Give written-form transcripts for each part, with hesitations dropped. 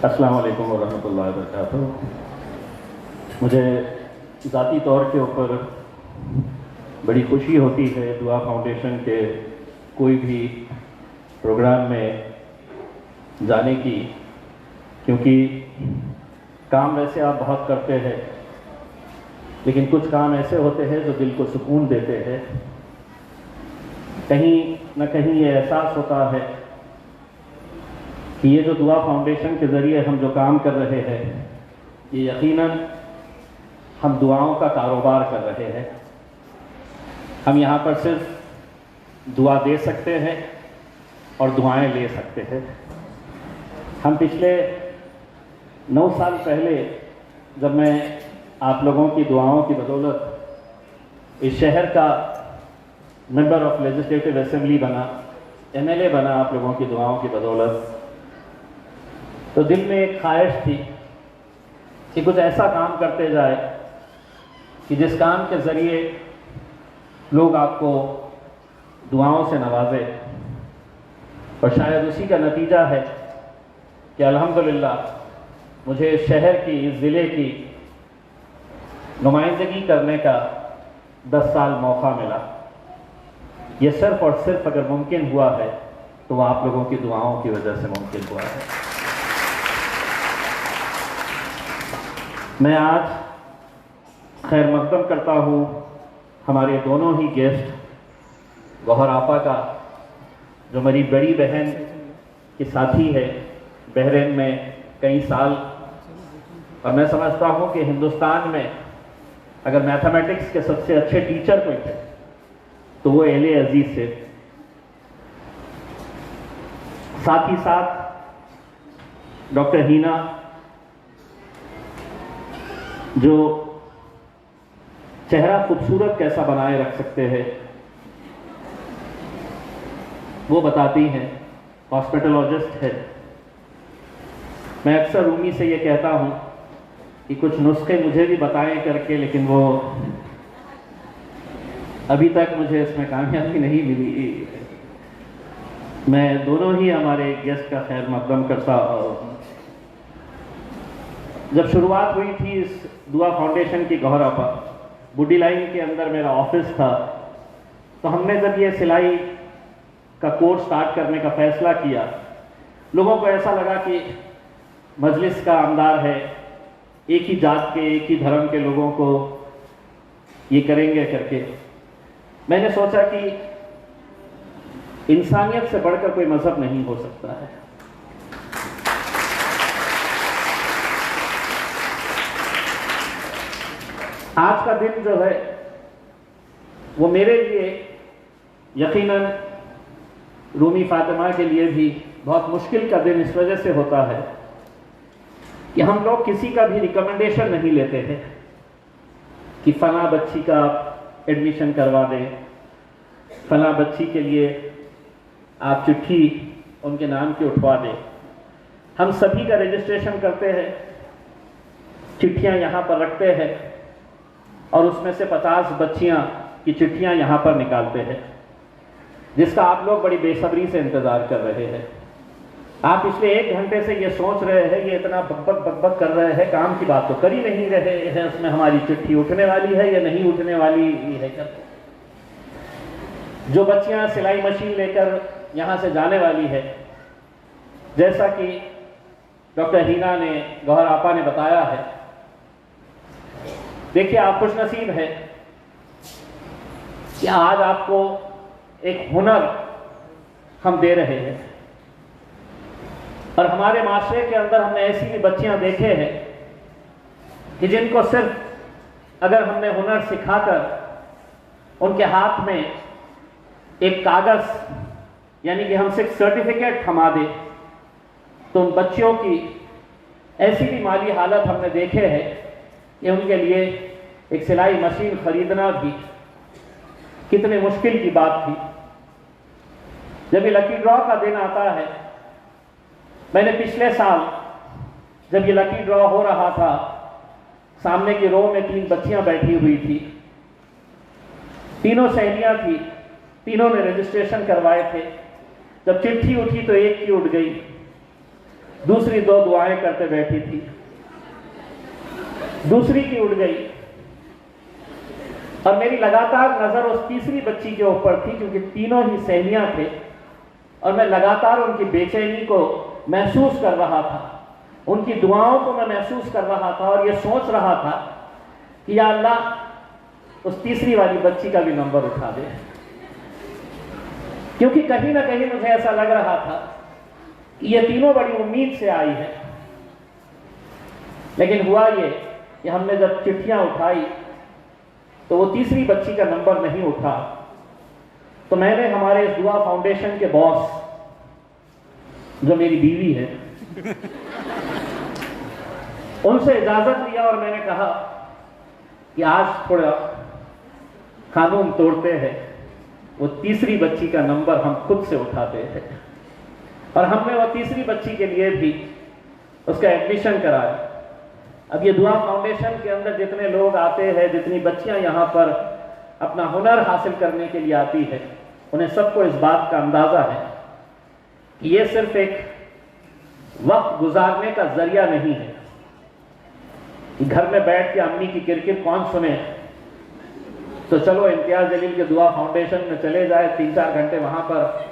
अस्सलाम वालेकुम वरहमतुल्लाहि वबरकातुहू। मुझे ज़ाती तौर के ऊपर बड़ी खुशी होती है दुआ फाउंडेशन के कोई भी प्रोग्राम में जाने की, क्योंकि काम वैसे आप बहुत करते हैं, लेकिन कुछ काम ऐसे होते हैं जो दिल को सुकून देते हैं। कहीं न कहीं ये एहसास होता है कि ये जो दुआ फाउंडेशन के ज़रिए हम जो काम कर रहे हैं, ये यकीनन हम दुआओं का कारोबार कर रहे हैं। हम यहाँ पर सिर्फ दुआ दे सकते हैं और दुआएं ले सकते हैं। हम पिछले 9 साल पहले जब मैं आप लोगों की दुआओं की बदौलत इस शहर का मेंबर ऑफ लेजिस्लेटिव असेंबली बना, एमएलए बना आप लोगों की दुआओं की बदौलत, तो दिल में एक ख्वाहिश थी कि कुछ ऐसा काम करते जाए कि जिस काम के ज़रिए लोग आपको दुआओं से नवाजे। और शायद उसी का नतीजा है कि अल्हम्दुलिल्लाह मुझे इस शहर की, इस ज़िले की नुमाइंदगी करने का 10 साल मौका मिला। ये सिर्फ़ और सिर्फ अगर मुमकिन हुआ है तो वह आप लोगों की दुआओं की वजह से मुमकिन हुआ है। मैं आज खैर मकदम करता हूँ हमारे दोनों ही गेस्ट गौहर आपा का, जो मेरी बड़ी बहन की साथी है बहरीन में कई साल, और मैं समझता हूँ कि हिंदुस्तान में अगर मैथमेटिक्स के सबसे अच्छे टीचर कोई थे तो वो एले अजीज से। साथ ही साथ डॉक्टर हीना, जो चेहरा खूबसूरत कैसा बनाए रख सकते हैं वो बताती हैं, हॉस्पिटोलॉजिस्ट है। मैं अक्सर रूमी से ये कहता हूँ कि कुछ नुस्खे मुझे भी बताएं करके, लेकिन वो अभी तक मुझे इसमें कामयाबी नहीं मिली। मैं दोनों ही हमारे गेस्ट का खैर मकदम करता। जब शुरुआत हुई थी इस दुआ फाउंडेशन की, गौहर आपा, बुड्डी लाइन के अंदर मेरा ऑफिस था, तो हमने जब ये सिलाई का कोर्स स्टार्ट करने का फैसला किया, लोगों को ऐसा लगा कि मजलिस का आमदार है, एक ही जात के, एक ही धर्म के लोगों को ये करेंगे करके। मैंने सोचा कि इंसानियत से बढ़कर कोई मजहब नहीं हो सकता है। आज का दिन जो है वो मेरे लिए, यकीनन रूमी फातिमा के लिए भी बहुत मुश्किल का दिन इस वजह से होता है कि हम लोग किसी का भी रिकमेंडेशन नहीं लेते हैं कि फला बच्ची का आप एडमिशन करवा दें, फला बच्ची के लिए आप चिट्ठी उनके नाम की उठवा दें। हम सभी का रजिस्ट्रेशन करते हैं, चिट्ठियां यहाँ पर रखते हैं और उसमें से 50 बच्चियां की चिट्ठियां यहाँ पर निकालते हैं, जिसका आप लोग बड़ी बेसब्री से इंतज़ार कर रहे हैं। आप पिछले 1 घंटे से ये सोच रहे हैं, ये इतना बकबक कर रहे हैं, काम की बात तो कर ही नहीं रहे हैं, उसमें हमारी चिट्ठी उठने वाली है या नहीं उठने वाली है। जो बच्चियां सिलाई मशीन लेकर यहाँ से जाने वाली है, जैसा कि डॉक्टर हीना ने, गौहर आपा ने बताया है, देखिए आप खुशनसीब है कि आज आपको एक हुनर हम दे रहे हैं। और हमारे माशरे के अंदर हमने ऐसी भी बच्चियां देखे हैं कि जिनको सिर्फ अगर हमने हुनर सिखाकर उनके हाथ में एक कागज यानी कि हमसे एक सर्टिफिकेट थमा दे, तो उन बच्चियों की ऐसी भी माली हालत हमने देखे हैं कि उनके लिए एक सिलाई मशीन खरीदना भी कितने मुश्किल की बात थी। जब ये लकी ड्रॉ का दिन आता है, मैंने पिछले साल जब ये लकी ड्रॉ हो रहा था, सामने की रो में 3 बच्चियां बैठी हुई थी, तीनों सहेलियां थी, तीनों ने रजिस्ट्रेशन करवाए थे। जब चिट्ठी उठी तो एक की उठ गई, दूसरी 2 दुआएं करते बैठी थी, दूसरी की उठ गई और मेरी लगातार नजर उस तीसरी बच्ची के ऊपर थी, क्योंकि तीनों ही सहेलियां थे और मैं लगातार उनकी बेचैनी को महसूस कर रहा था, उनकी दुआओं को मैं महसूस कर रहा था और ये सोच रहा था कि या अल्लाह उस तीसरी वाली बच्ची का भी नंबर उठा दे, क्योंकि कहीं ना कहीं मुझे ऐसा लग रहा था कि ये तीनों बड़ी उम्मीद से आई है। लेकिन हुआ ये कि हमने जब चिट्ठियां उठाई तो वो तीसरी बच्ची का नंबर नहीं उठा। तो मैंने हमारे इस दुआ फाउंडेशन के बॉस, जो मेरी बीवी है, उनसे इजाजत लिया और मैंने कहा कि आज थोड़ा कानून तोड़ते हैं, वो तीसरी बच्ची का नंबर हम खुद से उठाते हैं। और हमने वो तीसरी बच्ची के लिए भी उसका एडमिशन कराया। अब ये दुआ फाउंडेशन के अंदर जितने लोग आते हैं, जितनी बच्चियां यहाँ पर अपना हुनर हासिल करने के लिए आती है, उन्हें सबको इस बात का अंदाजा है कि ये सिर्फ एक वक्त गुजारने का जरिया नहीं है कि घर में बैठ के अम्मी की किरकिर कौन सुने, तो चलो इम्तियाज जलील के दुआ फाउंडेशन में चले जाए, 3-4 घंटे वहां पर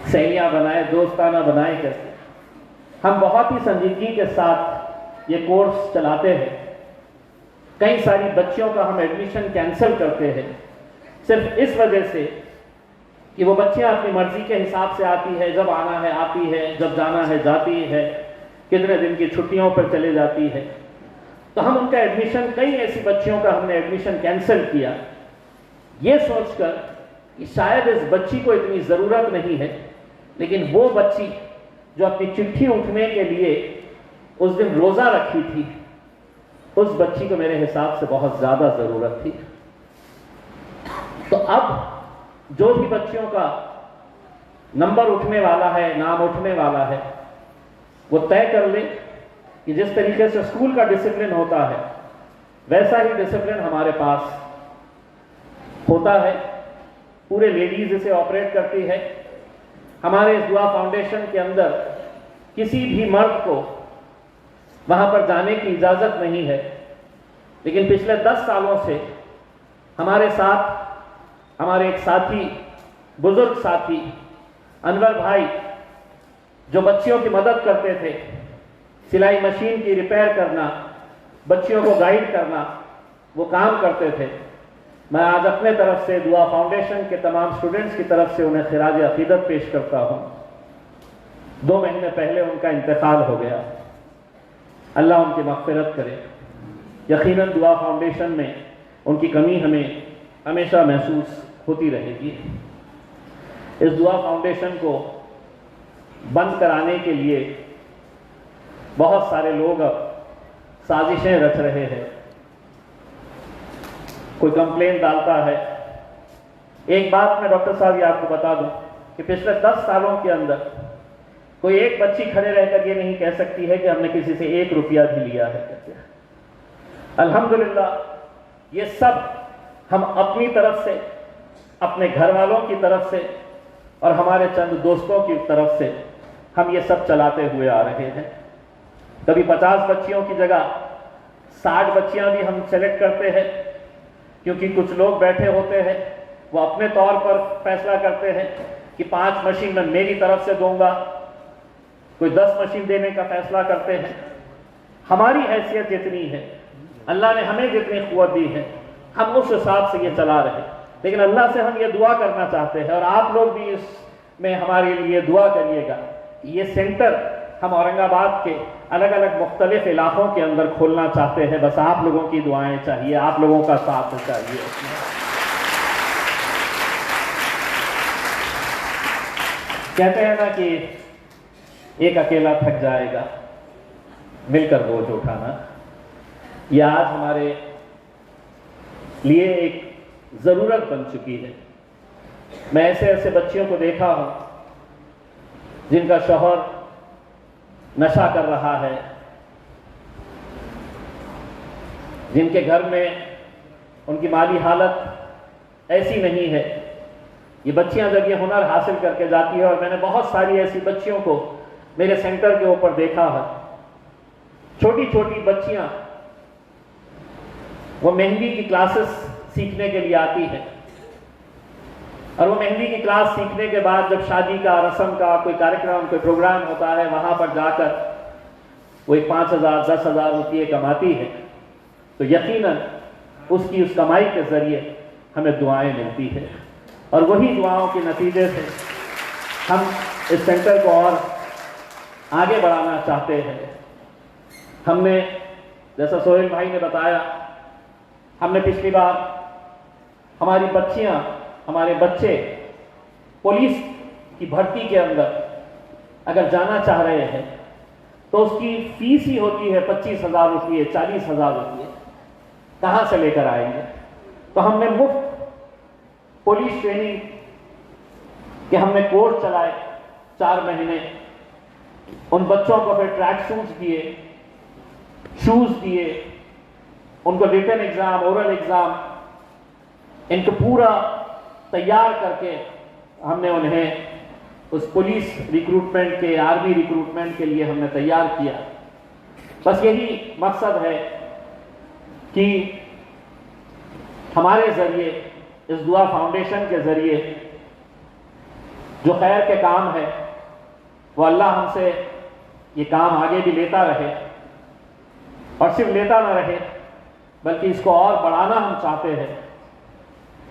सहेलियां बनाए, दोस्ताना बनाए। कैसे हम बहुत ही संजीदगी के साथ ये कोर्स चलाते हैं। कई सारी बच्चियों का हम एडमिशन कैंसिल करते हैं सिर्फ इस वजह से कि वो बच्चियां अपनी मर्जी के हिसाब से आती है, जब आना है आती है, जब जाना है जाती है, कितने दिन की छुट्टियों पर चले जाती है। तो हम उनका एडमिशन, कई ऐसी बच्चियों का हमने एडमिशन कैंसिल किया, ये सोचकर कि शायद इस बच्ची को इतनी ज़रूरत नहीं है, लेकिन वो बच्ची जो अपनी चिट्ठी उठने के लिए उस दिन रोज़ा रखी थी, उस बच्ची को मेरे हिसाब से बहुत ज़्यादा ज़रूरत थी। तो अब जो भी बच्चियों का नंबर उठने वाला है, नाम उठने वाला है, वो तय कर ले कि जिस तरीके से स्कूल का डिसिप्लिन होता है वैसा ही डिसिप्लिन हमारे पास होता है। पूरे लेडीज इसे ऑपरेट करती है। हमारे इस दुआ फाउंडेशन के अंदर किसी भी मर्द को वहां पर जाने की इजाजत नहीं है, लेकिन पिछले 10 सालों से हमारे साथ हमारे एक साथी, बुजुर्ग साथी अनवर भाई, जो बच्चियों की मदद करते थे, सिलाई मशीन की रिपेयर करना, बच्चियों को गाइड करना, वो काम करते थे। मैं आज अपने तरफ से दुआ फाउंडेशन के तमाम स्टूडेंट्स की तरफ से उन्हें खिराज अकीदत पेश करता हूँ। 2 महीने पहले उनका इंतकाल हो गया, अल्लाह उनकी मग़फ़िरत करे। यकीनन दुआ फाउंडेशन में उनकी कमी हमें हमेशा महसूस होती रहेगी। इस दुआ फाउंडेशन को बंद कराने के लिए बहुत सारे लोग अब साजिशें रच रहे हैं। कोई कंप्लेंट डालता है। एक बात मैं डॉक्टर साहब ये आपको बता दूं कि पिछले 10 सालों के अंदर कोई एक बच्ची खड़े रहकर ये नहीं कह सकती है कि हमने किसी से 1 रुपया भी लिया है। अल्हम्दुलिल्लाह ये सब हम अपनी तरफ से, अपने घर वालों की तरफ से और हमारे चंद दोस्तों की तरफ से हम ये सब चलाते हुए आ रहे हैं। कभी 50 बच्चियों की जगह 60 बच्चियां भी हम सेलेक्ट करते हैं, क्योंकि कुछ लोग बैठे होते हैं, वो अपने तौर पर फैसला करते हैं कि 5 मशीन मैं मेरी तरफ से दूंगा, कोई 10 मशीन देने का फैसला करते हैं। हमारी हैसियत जितनी है, अल्लाह ने हमें जितनी क़ुव्वत दी है, हम उस हिसाब से ये चला रहे। लेकिन अल्लाह से हम ये दुआ करना चाहते हैं और आप लोग भी इसमें हमारे लिए दुआ करिएगा। ये सेंटर हम औरंगाबाद के अलग अलग मुख्तलिफ इलाकों के अंदर खोलना चाहते हैं। बस आप लोगों की दुआएं चाहिए, आप लोगों का साथ चाहिए। कहते हैं ना कि एक अकेला थक जाएगा, मिलकर बोझ उठाना। यह आज हमारे लिए एक ज़रूरत बन चुकी है। मैं ऐसे ऐसे बच्चियों को देखा हूं जिनका शौहर नशा कर रहा है, जिनके घर में उनकी माली हालत ऐसी नहीं है। ये बच्चियां जब ये हुनर हासिल करके जाती है, और मैंने बहुत सारी ऐसी बच्चियों को मेरे सेंटर के ऊपर देखा है, छोटी छोटी बच्चियां वो मेहंदी की क्लासेस सीखने के लिए आती है, और वो मेहंदी की क्लास सीखने के बाद जब शादी का, रस्म का कोई कार्यक्रम, कोई प्रोग्राम होता है, वहां पर जाकर वो एक 5,000 10,000 रुपये कमाती है, तो यकीनन उसकी उस कमाई के जरिए हमें दुआएं मिलती है, और वही दुआओं के नतीजे से हम इस सेंटर को और आगे बढ़ाना चाहते हैं। हमने, जैसा सोहेल भाई ने बताया, हमने पिछली बार हमारी बच्चियां, हमारे बच्चे पुलिस की भर्ती के अंदर अगर जाना चाह रहे हैं तो उसकी फीस ही होती है 25,000 रुपये, 40,000 रुपये, कहाँ से लेकर आएंगे? तो हमने मुफ्त पुलिस ट्रेनिंग के हमने कोर्स चलाए 4 महीने, उन बच्चों को फिर ट्रैक शूज दिए, शूज दिए, उनको रिटन एग्जाम, ओरल एग्जाम, इनको पूरा तैयार करके हमने उन्हें उस पुलिस रिक्रूटमेंट के, आर्मी रिक्रूटमेंट के लिए हमने तैयार किया। बस यही मकसद है कि हमारे जरिए, इस दुआ फाउंडेशन के जरिए जो खैर के काम है, वो अल्लाह हमसे ये काम आगे भी लेता रहे, और सिर्फ लेता ना रहे बल्कि इसको और बढ़ाना हम चाहते हैं।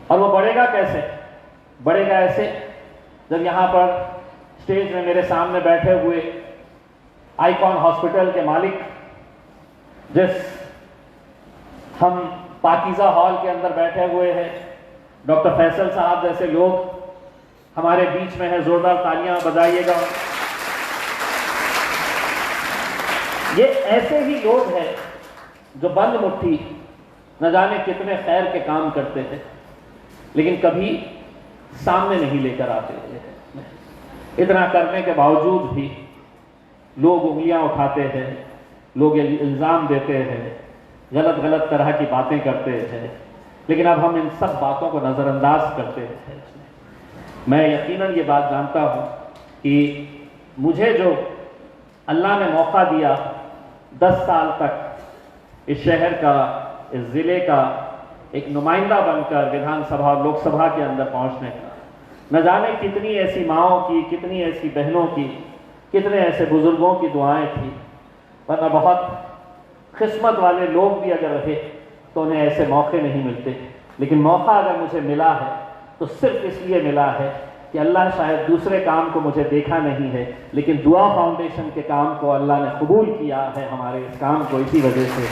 और वो बढ़ेगा कैसे? बढ़ेगा ऐसे, जब यहाँ पर स्टेज में मेरे सामने बैठे हुए आइकॉन हॉस्पिटल के मालिक, जिस हम पाकीज़ा हॉल के अंदर बैठे हुए हैं, डॉक्टर फैसल साहब जैसे लोग हमारे बीच में है, जोरदार तालियां बजाइएगा। ये ऐसे ही लोग हैं जो बंद मुट्ठी न जाने कितने खैर के काम करते हैं, लेकिन कभी सामने नहीं लेकर आते थे। इतना करने के बावजूद भी लोग उंगलियां उठाते हैं, लोग इल्ज़ाम देते हैं, गलत गलत तरह की बातें करते हैं, लेकिन अब हम इन सब बातों को नज़रअंदाज करते हैं। मैं यकीनन ये बात जानता हूँ कि मुझे जो अल्लाह ने मौका दिया 10 साल तक इस शहर का, इस ज़िले का एक नुमाइंदा बनकर विधानसभा और लोकसभा के अंदर पहुंचने का, न जाने कितनी ऐसी माँओं की, कितनी ऐसी बहनों की, कितने ऐसे बुजुर्गों की दुआएं थी, वरना बहुत किस्मत वाले लोग भी अगर रहे तो उन्हें ऐसे मौके नहीं मिलते। लेकिन मौका अगर मुझे मिला है तो सिर्फ इसलिए मिला है कि अल्लाह शायद दूसरे काम को मुझे देखा नहीं है, लेकिन दुआ फाउंडेशन के काम को अल्लाह ने कबूल किया है हमारे इस काम को। इसी वजह से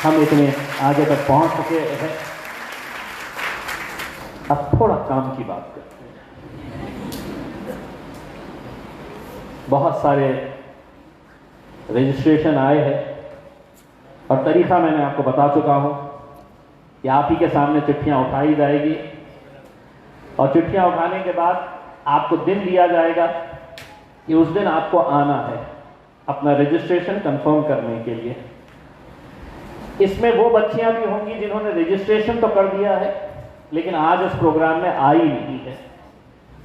हम इतने आगे तक पहुंच सके हैं। अब थोड़ा काम की बात करते हैं। बहुत सारे रजिस्ट्रेशन आए हैं और तरीका मैंने आपको बता चुका हूं कि आप ही के सामने चिट्ठियां उठाई जाएगी, और चिट्ठियां उठाने के बाद आपको दिन दिया जाएगा कि उस दिन आपको आना है अपना रजिस्ट्रेशन कंफर्म करने के लिए। इसमें वो बच्चियां भी होंगी जिन्होंने रजिस्ट्रेशन तो कर दिया है लेकिन आज इस प्रोग्राम में आई नहीं है,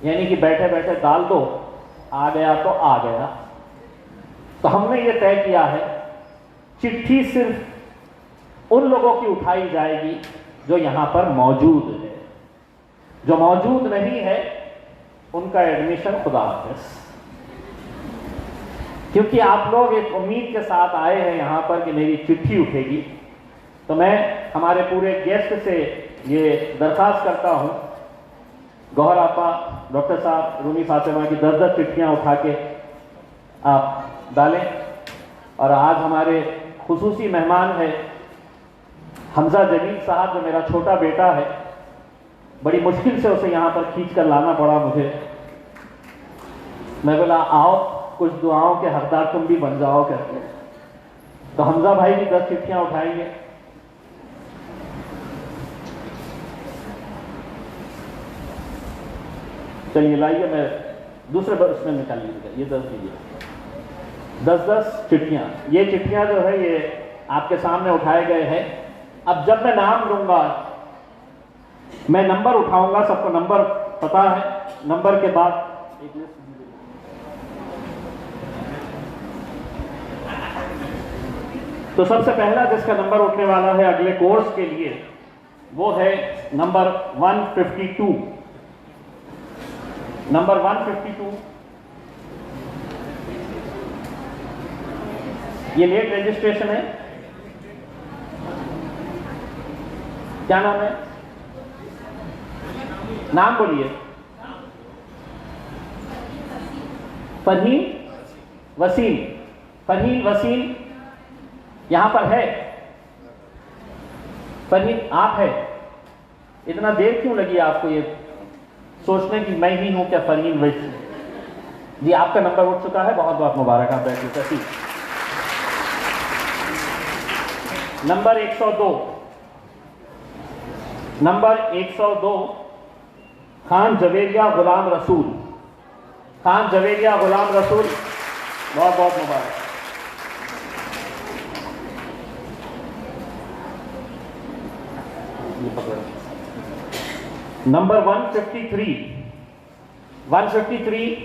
यानी कि बैठे बैठे डाल दो, आ गया तो आ गया। तो हमने ये तय किया है चिट्ठी सिर्फ उन लोगों की उठाई जाएगी जो यहां पर मौजूद है, जो मौजूद नहीं है उनका एडमिशन खुदा हाफिज़। क्योंकि आप लोग एक उम्मीद के साथ आए हैं यहां पर कि मेरी चिट्ठी उठेगी, तो मैं हमारे पूरे गेस्ट से ये दरख्वास्त करता हूं, गौहर आपा, डॉक्टर साहब, रूमी फातिमा की 10-10 चिट्ठियां उठा के आप डालें। और आज हमारे खुसूसी मेहमान है हमजा जलील साहब, जो मेरा छोटा बेटा है, बड़ी मुश्किल से उसे यहाँ पर खींच कर लाना पड़ा मुझे। मैं बोला आओ कुछ दुआओं के हकदार तुम भी बन जाओ करके, तो हमजा भाई भी 10 चिट्ठियां उठाएंगे। चलिए लाइए, मैं दूसरे बर्स में निकाल लीजिएगा, ये 10 लीजिए, 10-10 चिट्ठियां। ये चिट्ठियां जो है ये आपके सामने उठाए गए हैं। अब जब मैं नाम लूंगा, मैं नंबर उठाऊंगा, सबको नंबर पता है, नंबर के बाद एक लिस्ट तो सबसे पहला जिसका नंबर उठने वाला है अगले कोर्स के लिए वो है नंबर 152। नंबर 152 ये लेट रजिस्ट्रेशन है। क्या नाम है? नाम बोलिए। फरहीन वसीम। फरहीन वसीम यहां पर है? फरहीन आप है? इतना देर क्यों लगी आपको ये सोचने की मैं ही हूं क्या फरहीन वसीम? जी आपका नंबर उठ चुका है, बहुत बहुत मुबारक। आप बैठिए सही। नंबर 102। नंबर 102 खान जवेरिया गुलाम रसूल। खान जवेरिया गुलाम रसूल, बहुत बहुत मुबारक। नंबर 153। 153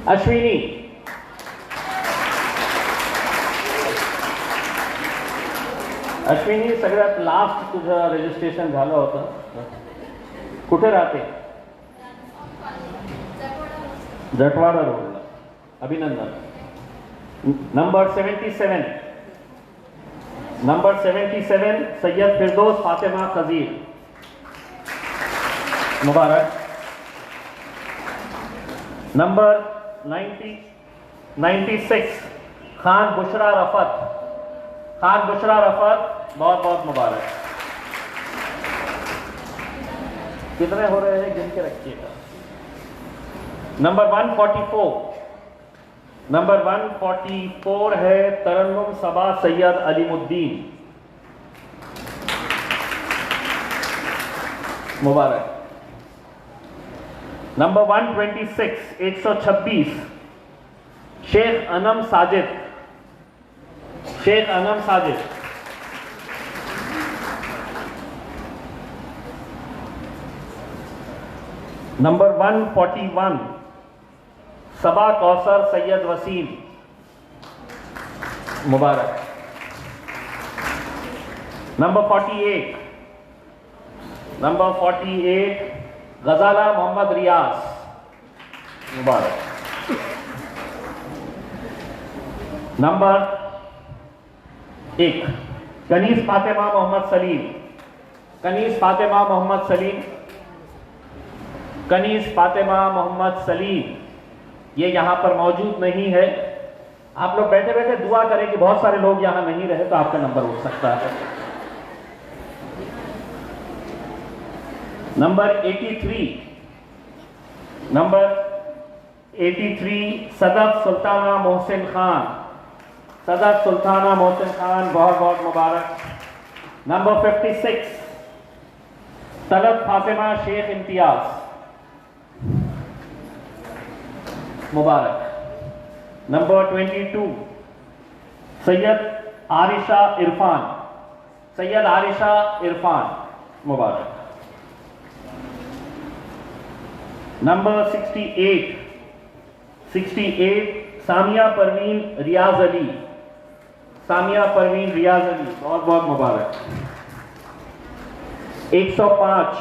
अश्विनी। अश्विनी सगळ्यात लास्ट तुझं रजिस्ट्रेशन झालं होतं, कुठे राहते? जटवाड़ा रोडला। अभिनंदन। नंबर 77। नंबर 77 सैयद फिरदौस फातिमा खजीर, मुबारक। नंबर 96 खान बुशरा रफत। खान बुशरा रफत, बहुत बहुत मुबारक। कितने हो रहे हैं गिन के रखिएगा। नंबर 144। नंबर 144 है तरन्नुम सबा सैयद अलीमुद्दीन, मुबारक। नंबर 126 126 शेख अनम साजिद। शेख अनम साजिद, नंबर 141 सबा कौसर सैयद वसीम, मुबारक। नंबर 48 गजाला मोहम्मद रियाज, मुबारक। नंबर 1 कनीस फातिमा मोहम्मद सलीम। कनीस फातिमा मोहम्मद सलीम। कनीस फातिमा मोहम्मद सलीम ये यहां पर मौजूद नहीं है। आप लोग बैठे बैठे दुआ करें कि बहुत सारे लोग यहां नहीं रहे तो आपका नंबर उठ सकता है। नंबर 83 सदफ सुल्ताना मोहसिन खान। सदफ सुल्ताना मोहसिन खान, बहुत बहुत मुबारक। नंबर 56 तलब फातिमा शेख इम्तियाज, मुबारक। नंबर 22 सैयद आरिशा इरफान। सैयद आरिशा इरफान, मुबारक। नंबर 68 सामिया परवीन रियाज अली। सामिया परवीन रियाज अली, बहुत बहुत मुबारक। 105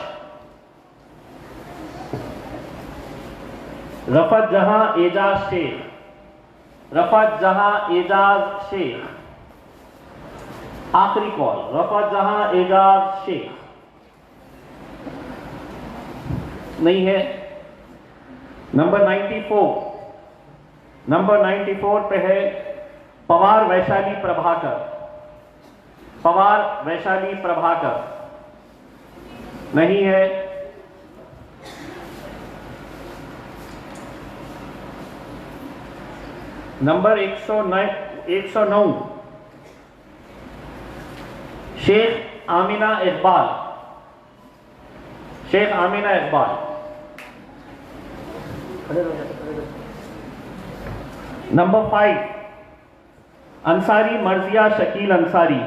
रफत जहां एजाज शेख। रफत जहां एजाज शेख, आखिरी कॉल। रफत जहां एजाज शेख नहीं है। नंबर 94 पे है पवार वैशाली प्रभाकर। पवार वैशाली प्रभाकर नहीं है। नंबर 109 शेख आमिना इकबाल। शेख आमिना इकबाल, नंबर 5 अंसारी मर्जिया शकील अंसारी।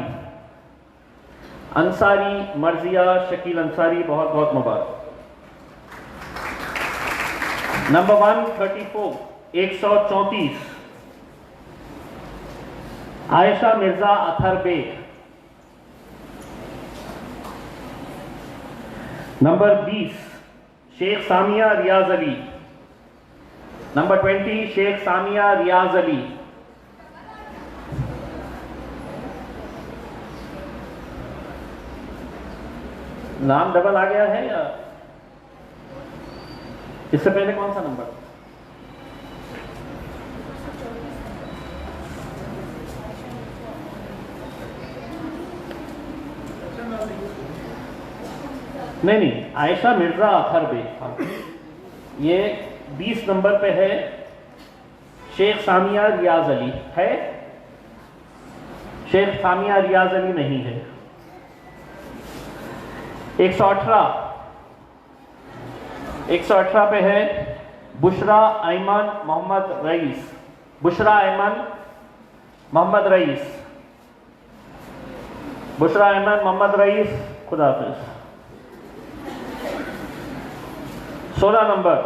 अंसारी मर्जिया शकील अंसारी, बहुत बहुत मुबारक। Number 134 134 Ayesha Mirza Athar Baig. Number 20 Sheikh Samiya Riyaz Ali. Number 20 Sheikh Samiya Riyaz Ali. नाम डबल आ गया है या इससे पहले कौन सा नंबर? नहीं, आयशा मिर्जा अथर बेग, ये 20 नंबर पे है। शेख सामिया रियाज अली है? शेख सामिया रियाज अली नहीं है। 118 पे है Bushra Ayman Mohammad rice. Bushra Ayman Mohammad rice. Bushra Ayman Mohammad rice, खुदा हाफिज। 16 नंबर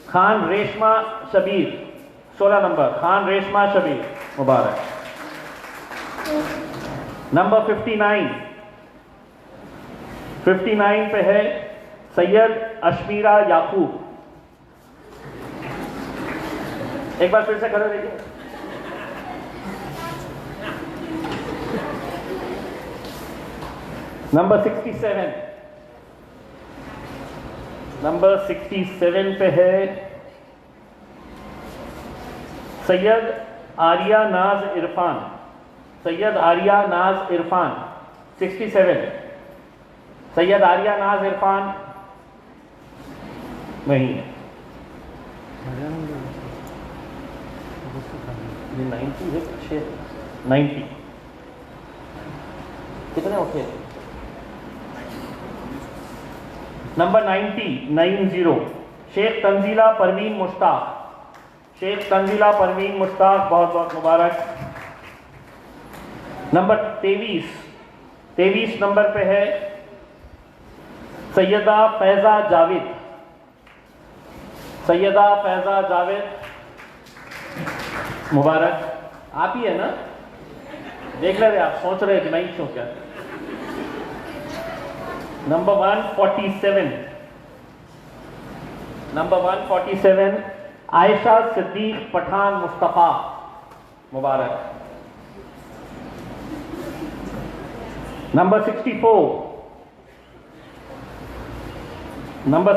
खान रेशमा शबीर। 16 नंबर खान रेशमा शबीर, मुबारक। नंबर 59 पे है सैयद अशमीरा याकूब। एक बार फिर से खड़े रहिए। नंबर 67 पे है सैयद आरिया नाज इरफान। सैयद आरिया नाज इरफान 67। सैयद आरिया नाज इरफान नहीं है। 90 है, 90 कितने उठे? नंबर 90 शेख तंजीला परवीन मुश्ताक। शेख तंजीला परवीन मुश्ताक, बहुत बहुत मुबारक। नंबर 23 नंबर पे है सैयदा फैजा जावेद। सैयदा फैजा जावेद, मुबारक। आप ही है ना? देख ले रहे, आप सोच रहे कि मैं ही क्यों क्या। नंबर 147 आयशा सिद्दीक पठान मुस्तफा, मुबारक। नंबर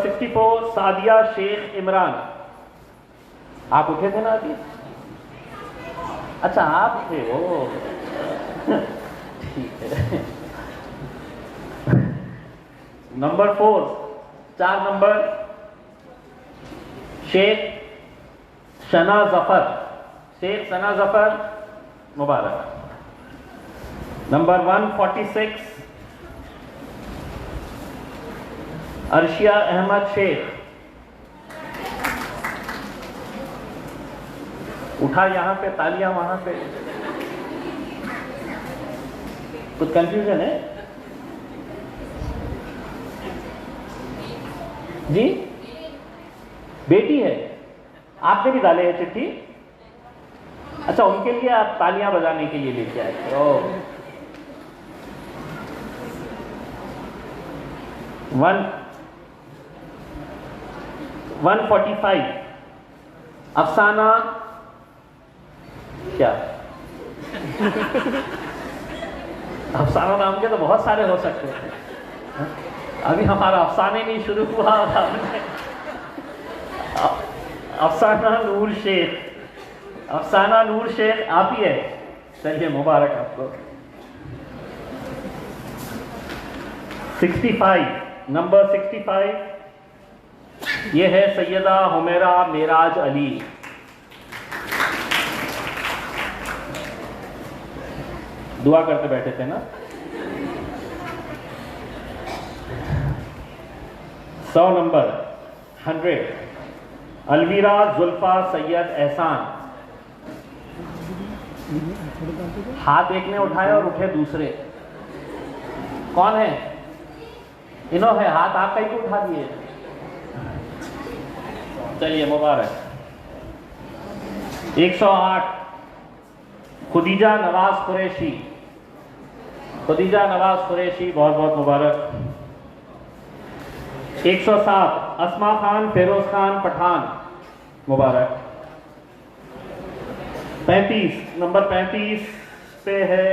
64 सादिया शेख इमरान। आप उठे थे ना अभी? अच्छा, आप थे वो। ठीक है। Number 4 number Sheikh शना Zafar. शेख शना जफर, मुबारक। नंबर 146 अर्शिया अहमद शेख। उठा यहाँ पे, तालियां वहां पे। कुछ कंफ्यूजन है जी? बेटी है, आपने भी डाले है चिट्ठी? अच्छा, उनके लिए आप तालियां बजाने के लिए लेके आए। ओ 145 अफसाना, क्या अफसाना नाम के तो बहुत सारे हो सकते हैं। अभी हमारा अफसाने नहीं शुरू हुआ। अफसाना नूर शेख। अफसाना नूर शेख आप ही है? चलिए, मुबारक आपको। 65 नंबर 65 ये है सैयदा हुमैरा मेराज अली। दुआ करते बैठे थे ना। 100 नंबर 100 अलवीरा जुल्फा सैयद एहसान। हाथ एक ने उठाए और उठे दूसरे। कौन है? इन्हों है, हाथ आप कहीं को उठा दिए। चलिए, मुबारक। 108 खुदीजा नवाज कुरैशी, खुदीजा नवाज कुरैशी, बहुत बहुत मुबारक। 107 अस्मा खान फिरोज खान पठान, मुबारक। 35 नंबर 35 पे है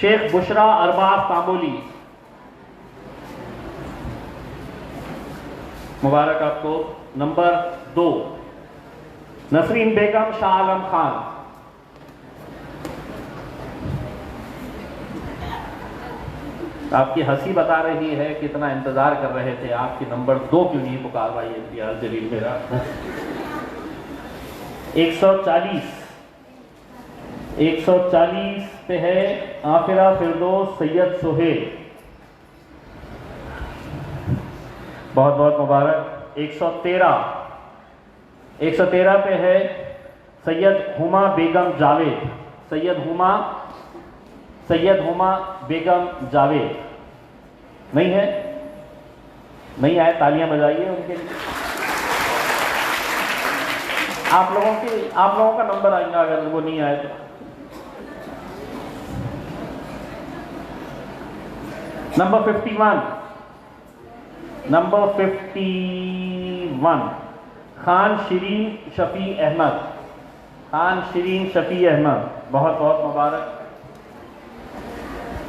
शेख बुशरा अरबाज तांबोली, मुबारक आपको। नंबर 2 नसरीन बेगम शाह आलम खान, आपकी हंसी बता रही है कितना इंतजार कर रहे थे, आपकी नंबर 2 क्यों नहीं पुकार भाई इम्तियाज जलील मेरा। 140 पे है आफिरा फिरदौस सैयद सुहेल, बहुत बहुत मुबारक। 113 पे है सैयद हुमा बेगम जावेद, सैयद हुमा बेगम जावेद, नहीं है, नहीं आए, तालियां बजाइए उनके लिए। आप लोगों का नंबर आएगा अगर वो नहीं आए तो। नंबर 51 खान शिरीन शफी अहमद, खान शिरीन शफी अहमद, बहुत बहुत मुबारक।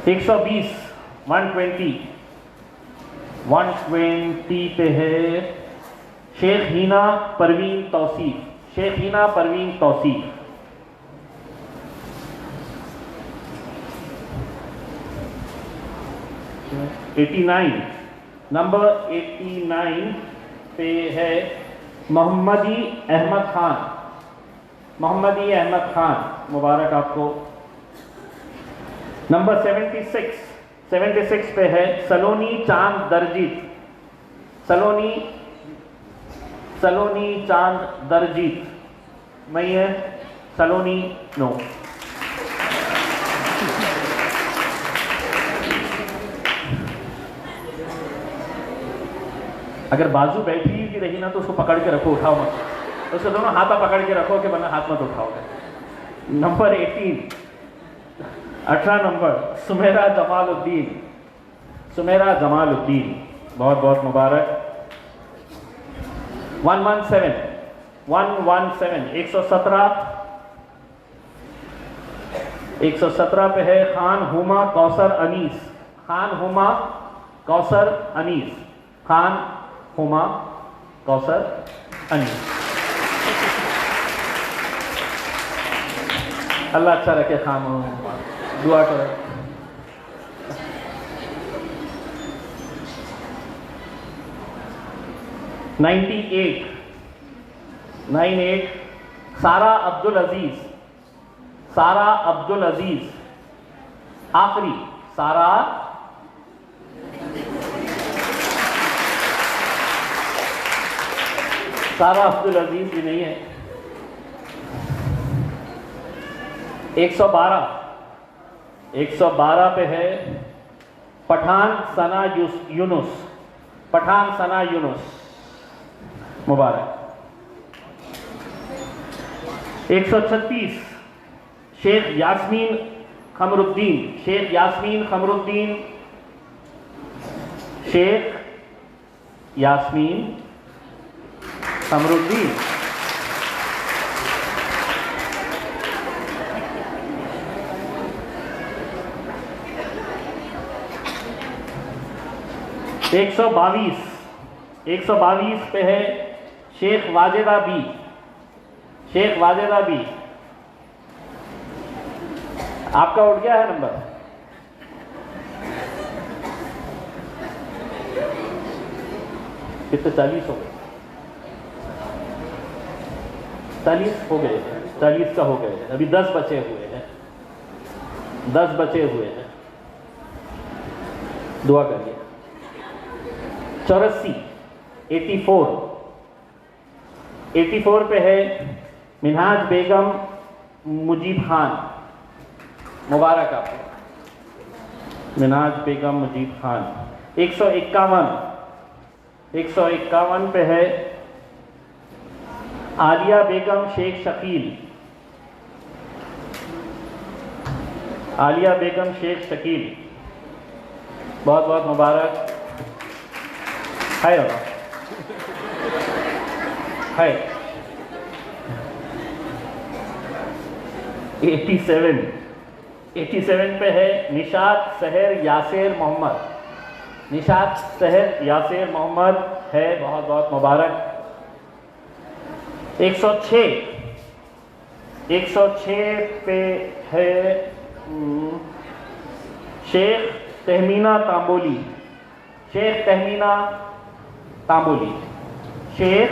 120 पे है शेख हीना परवीन तौसीफ, शेख हीना परवीन तौसीफ। 89 नंबर 89 पे है मोहम्मदी अहमद खान, मुबारक आपको। नंबर 76 पे है सलोनी चांद दरजीत, सलोनी चांद दरजीत, नहीं है, सलोनी नो। अगर बाजू बैठी भी रही ना तो उसको पकड़ के रखो, उठाओ मत, उसको दोनों हाथा पकड़ के रखो कि वरना हाथ मत उठाओगे। नंबर 18 नंबर सुमेरा जमालुद्दीन, बहुत बहुत मुबारक। 117 117 पे है खान हुमा कौसर अनीस, अल्लाह अच्छा रखे खान, दुआ करें। 98 सारा अब्दुल अजीज, आखिरी सारा अब्दुल अजीज भी नहीं है। 112 पे है पठान सना यूनुस, मुबारक। 136 शेख यास्मीन खमरुद्दीन, 122 पे है शेख वाजेदा बी, आपका उठ गया है नंबर। कितने 40 हो गए, 40 हो गए, 40 का हो गए, अभी 10 बचे हुए हैं, दुआ करिए। 84 पे है मिनहाज बेगम मुजीब खान, मुबारक आपको, मिनहाज बेगम मुजीब खान। 151 पे है आलिया बेगम शेख शकील, आलिया बेगम शेख शकील, बहुत बहुत मुबारक। हाय बाबा, हाय। 87 पे है निशात सहर यासिर मोहम्मद, निशात सहर यासिर मोहम्मद है, बहुत बहुत मुबारक। 106 पे है शेख तहमीना तांबोली, शेख तहमीना तांबोली, शेख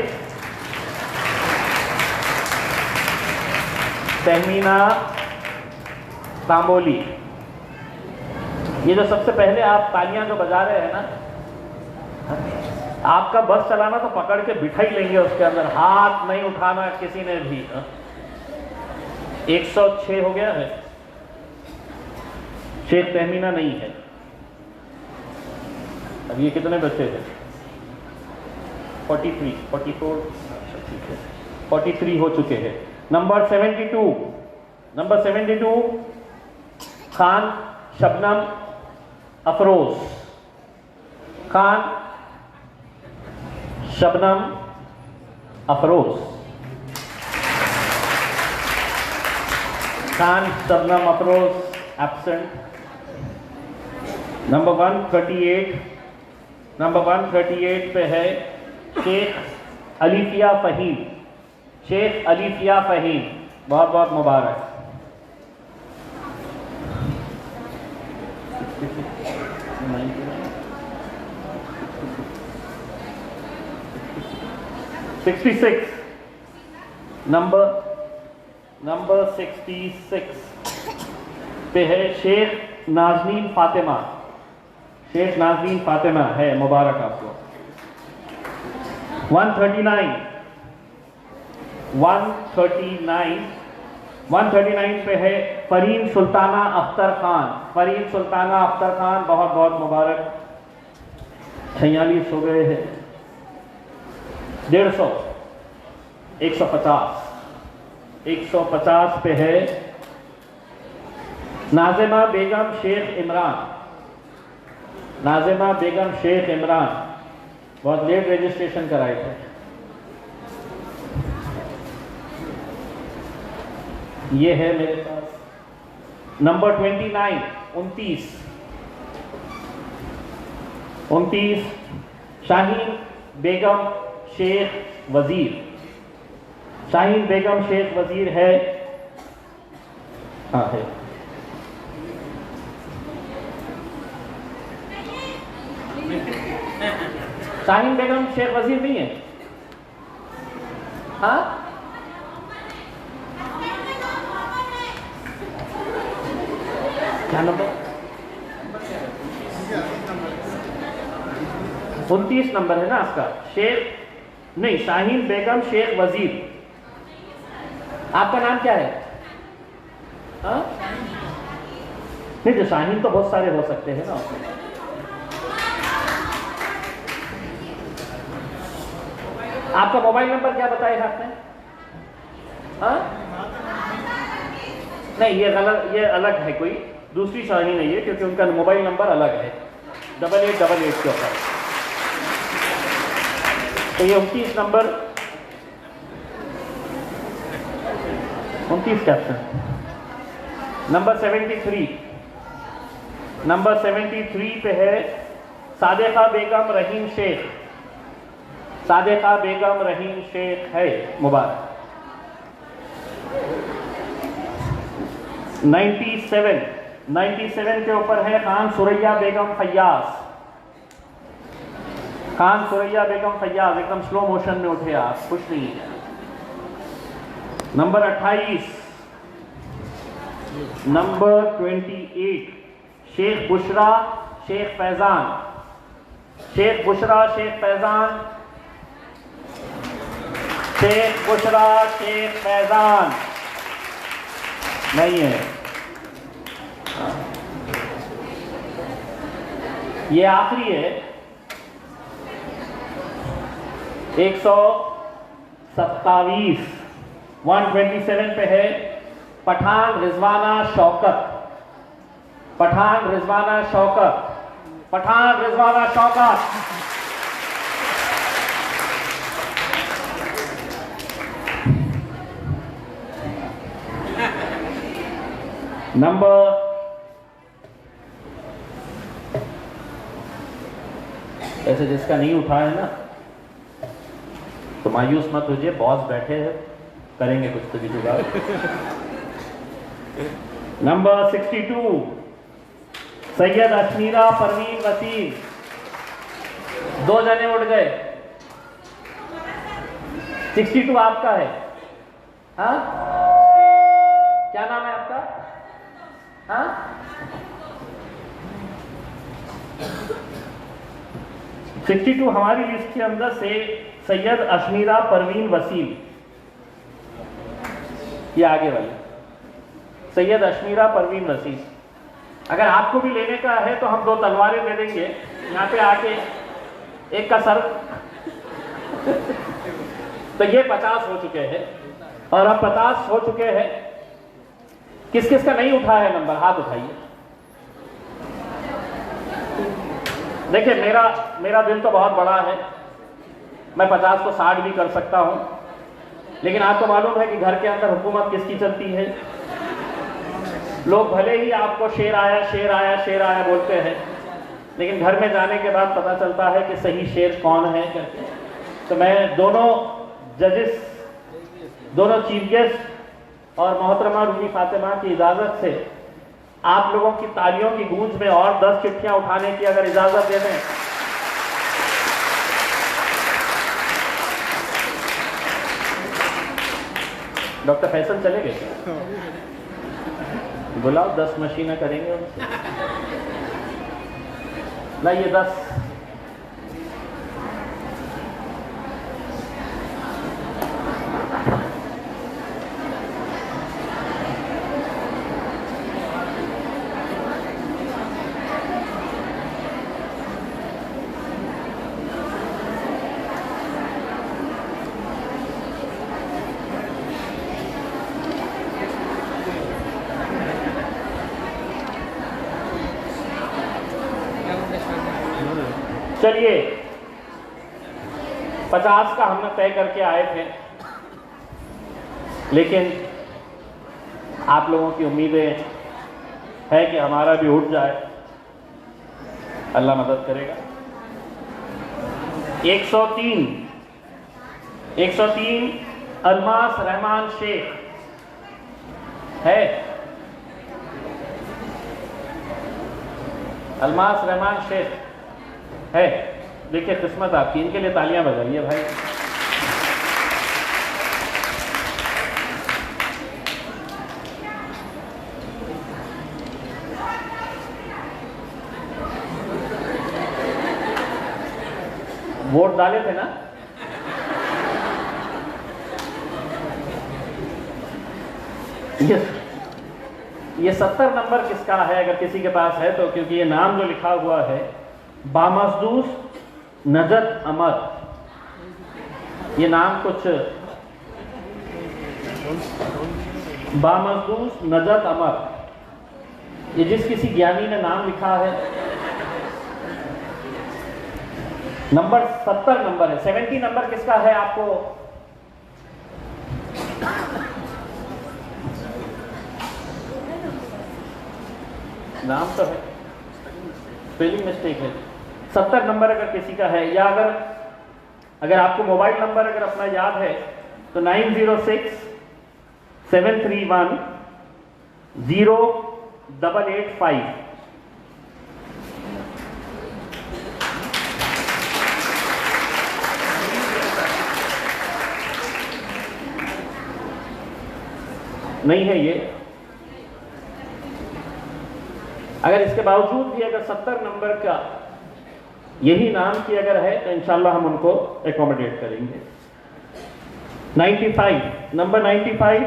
तहमीना तांबोली। ये जो सबसे पहले आप तालियां जो बजा रहे हैं ना, आपका बस चलाना तो पकड़ के बिठा ही लेंगे उसके अंदर, हाथ नहीं उठाना किसी ने भी। 106 हो गया है, शेख तहमीना नहीं है। अब ये कितने बच्चे थे? 43, 44, ठीक है, 43 हो चुके हैं। Number 72 Khan Shabnam Afroz, Khan Shabnam Afroz, Khan Shabnam Afroz absent. Number 138 पे है शेख अलीफिया फहीम, शेख अलीफिया फहीम, बहुत बहुत मुबारक। 66 नंबर 66 पे है शेख नाज़नीन फातिमा, शेख नाज़नीन फातिमा है, मुबारक आपको। 139 पे है फरीन सुल्ताना अख्तर खान, फरीन सुल्ताना अख्तर खान, बहुत बहुत मुबारक। 46 हो गए हैं। 150 पे है नाज़िमा बेगम शेख इमरान, नाज़िमा बेगम शेख इमरान, बहुत लेट रजिस्ट्रेशन कराए थे। ये है मेरे पास। नंबर 29 29 शाहीन बेगम शेख वजीर, शाहीन बेगम शेख वजीर है, हाँ है। शाहीन बेगम शेख वजीर नहीं है, हाँ? क्या नंबर? 29 नंबर है ना आपका। शेख नहीं, शाहीन बेगम शेख वजीर। आपका नाम क्या है? हाँ? नहीं, तो शाहीन तो बहुत सारे हो सकते हैं ना। आपका मोबाइल नंबर क्या बताएगा आपने? हाँ? नहीं, ये गलत, ये अलग है, कोई दूसरी शाहीन नहीं है, क्योंकि उनका मोबाइल नंबर अलग है, 8888 के ऊपर। तो ये 29 नंबर, 29 कैप्शन। नंबर 73 पे है सादिका बेगम रहीम शेख, सादिका बेगम रहीम शेख है, मुबारक। 97 के ऊपर है खान सुरैया बेगम फैयाज, खान सुरैया बेगम फैयाज, एकदम स्लो मोशन में उठे आप, कुछ नहीं है। नंबर 28 शेख बुशरा शेख फैजान, शेख बुशरा शेख फैजान, शेख बुशरा शेख फैजान नहीं है। ये आखिरी है। 27 127 पे है पठान रिजवाना शौकत, पठान रिजवाना शौकत, पठान रिजवाना शौकत। नंबर, ऐसे जिसका नहीं उठा है ना तो मायूस मत होइए, बॉस बैठे हैं, करेंगे कुछ तो भी जुगाड़। नंबर 62 सैयद अशमीरा परवीन वसीम, 2 जने उठ गए। 62 आपका है? हाँ, क्या नाम है आपका? हाँ, 62 हमारी लिस्ट के अंदर से सैयद अशमीरा परवीन वसीम, ये आगे वाली सैयद अशमीरा परवीन वसीम। अगर आपको भी लेने का है तो हम 2 तलवारें दे देंगे, यहाँ पे आके एक का सर। तो ये 50 हो चुके हैं और अब 50 हो चुके हैं। किस किस का नहीं उठा है नंबर, हाथ उठाइए। देखिए मेरा दिल तो बहुत बड़ा है, मैं 50 को 60 भी कर सकता हूं, लेकिन आपको मालूम है कि घर के अंदर हुकूमत किसकी चलती है। लोग भले ही आपको शेर आया शेर आया शेर आया बोलते हैं, लेकिन घर में जाने के बाद पता चलता है कि सही शेर कौन है करके। तो मैं दोनों जजेस, दोनों चीफ गेस्ट और मोहतरमा रूबी फातिमा की इजाजत से आप लोगों की तालियों की गूंज में और 10 चिट्ठियां उठाने की अगर इजाजत दे दें। डॉक्टर फैसल चले गए क्या? बुलाओ, 10 मशीनें करेंगे उनसे। लाइए 10। चलिए 50 का हमने तय करके आए थे, लेकिन आप लोगों की उम्मीदें है कि हमारा भी उठ जाए, अल्लाह मदद करेगा। 103 अलमास रहमान शेख है। अलमास रहमान शेख है। देखिए किस्मत आपकी, इनके लिए तालियां बजाइए भाई। वोट डाले थे ना? ये 70 नंबर किसका है अगर किसी के पास है तो, क्योंकि ये नाम जो लिखा हुआ है बामजदूस नजत अमर, ये नाम कुछ बामजदूस नजत अमर, ये जिस किसी ज्ञानी ने नाम लिखा है। नंबर 70 नंबर है। 70 नंबर किसका है आपको? नाम तो है, स्पेलिंग मिस्टेक है। 70 नंबर अगर किसी का है, या अगर आपको मोबाइल नंबर अगर अपना याद है तो 9067310885। नहीं है ये। अगर इसके बावजूद भी अगर 70 नंबर का यही नाम की अगर है तो इंशाल्लाह हम उनको एकोमोडेट करेंगे। 95 नंबर 95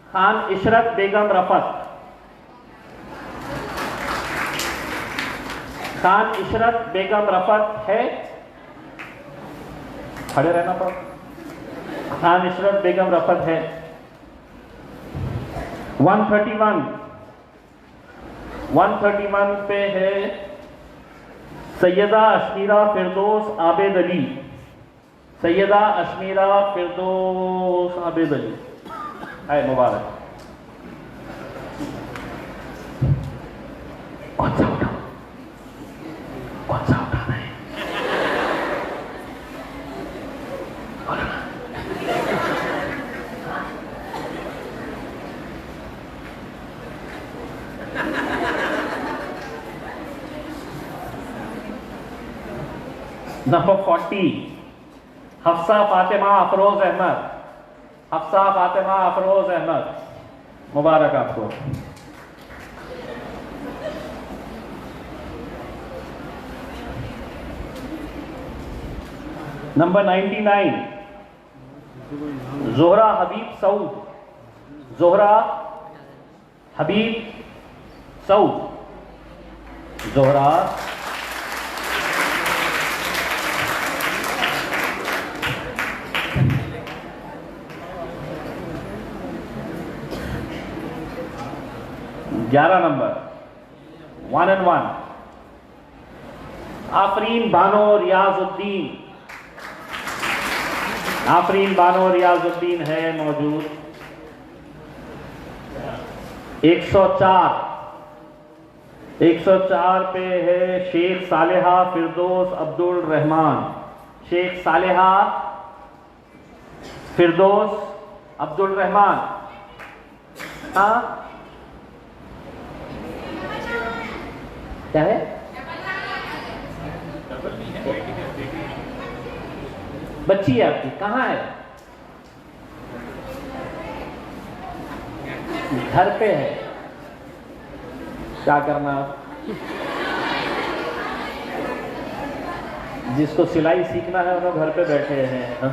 खान इशरत बेगम रफत। खान इशरत बेगम रफत है। खड़े रहना पड़ा। खान इशरत बेगम रफत है। 131 पे है सैयदा अशमीरा फिरदौस आबेद अली। सैयदा अशमीरा फिरदौस आबेद अली, आए मुबारक। कौन सा उठाना है? नंबर 40 हफ्सा फातिमा अफरोज अहमद। हफ्सा फातिमा अफरोज अहमद, मुबारक आपको। Number 99 Zohra Habib Saud. Zohra Habib Saud. Zohra number 1 and 1 Afreen Bano Riyazuddin. Afreen Bano Riyazuddin है मौजूद। 104 पे है शेख सालेहा फिरदौस अब्दुल रहमान। शेख सालेहा फिरदौस अब्दुल रहमान। हाँ क्या है? बच्ची है आपकी, कहाँ है? घर पे है। क्या करना? जिसको सिलाई सीखना है वो घर पे बैठे हैं। हा?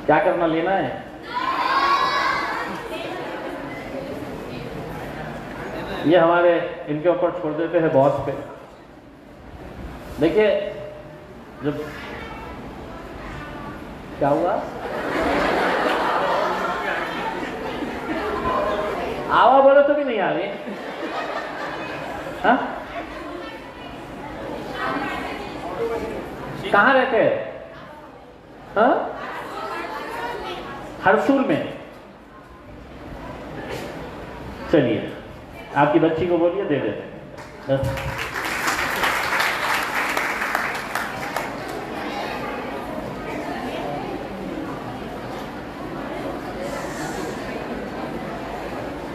क्या करना, लेना है? ये हमारे इनके ऊपर छोड़ देते हैं बॉस पे। देखिए जब क्या हुआ, आवा बोलो तो भी नहीं आ रही। हाँ? कहाँ रहते हैं? हाँ? हरसूल में। चलिए आपकी बच्ची को बोलिए दे देते हैं।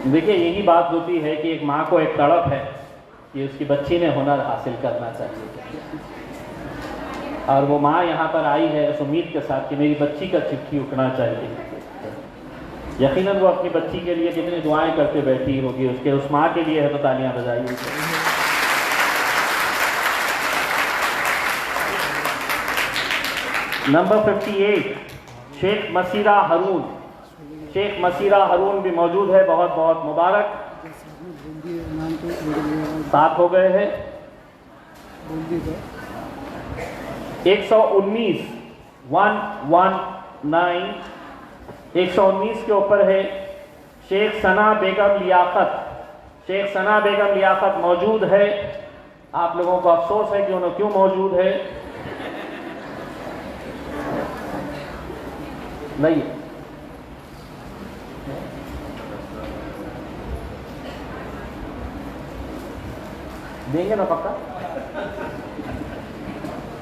देखिए यही बात होती है कि एक माँ को एक तड़प है कि उसकी बच्ची ने हुनर हासिल करना चाहिए, और वो माँ यहाँ पर आई है इस उम्मीद के साथ कि मेरी बच्ची का चिट्ठी उठना चाहिए। यकीनन वो अपनी बच्ची के लिए कितनी दुआएं करके बैठी होगी, उसके उस माँ के लिए है तो तालियां बजाइए। नंबर 58 शेख मसीरा हारून। शेख मसीरा हारून भी मौजूद है, बहुत बहुत मुबारक। 7 हो गए हैं। 119 119 के ऊपर है शेख सना बेगम लियाकत। शेख सना बेगम लियाकत मौजूद है। आप लोगों को अफसोस है कि उन्होंने क्यों मौजूद है नहीं। देंगे ना पक्का।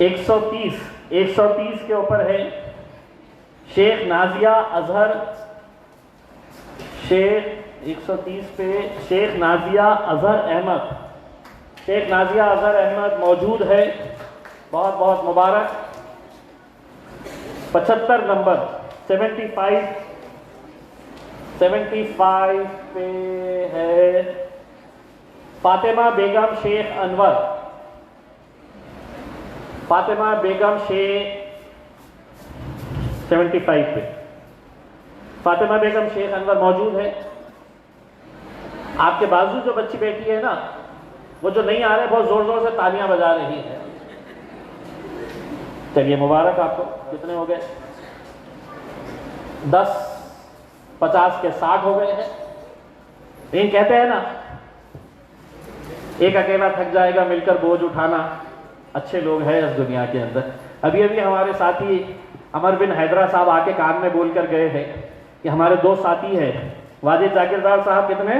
130 के ऊपर है शेख नाजिया अजहर। शेख 130 पे शेख नाजिया अजहर अहमद। शेख नाजिया अजहर अहमद मौजूद है, बहुत बहुत मुबारक। 75 नंबर 75 पे है फातिमा बेगम शेख अनवर। फातिमा बेगम शेख 75 पे फातिमा बेगम शेख अनवर मौजूद है। आपके बाजू जो बच्ची बैठी है ना, वो जो नहीं आ रहे बहुत जोर जोर से तालियां बजा रही है। चलिए मुबारक आपको। कितने हो गए? 10, 50 के 60 हो गए हैं। लेकिन कहते हैं ना, एक अकेला थक जाएगा, मिलकर बोझ उठाना। अच्छे लोग हैं इस दुनिया के अंदर। अभी अभी हमारे साथी अमर बिन हैदरा साहब आके कान में बोल कर गए हैं कि हमारे 2 साथी हैं, वाजिद जाकिरदार साहब, कितने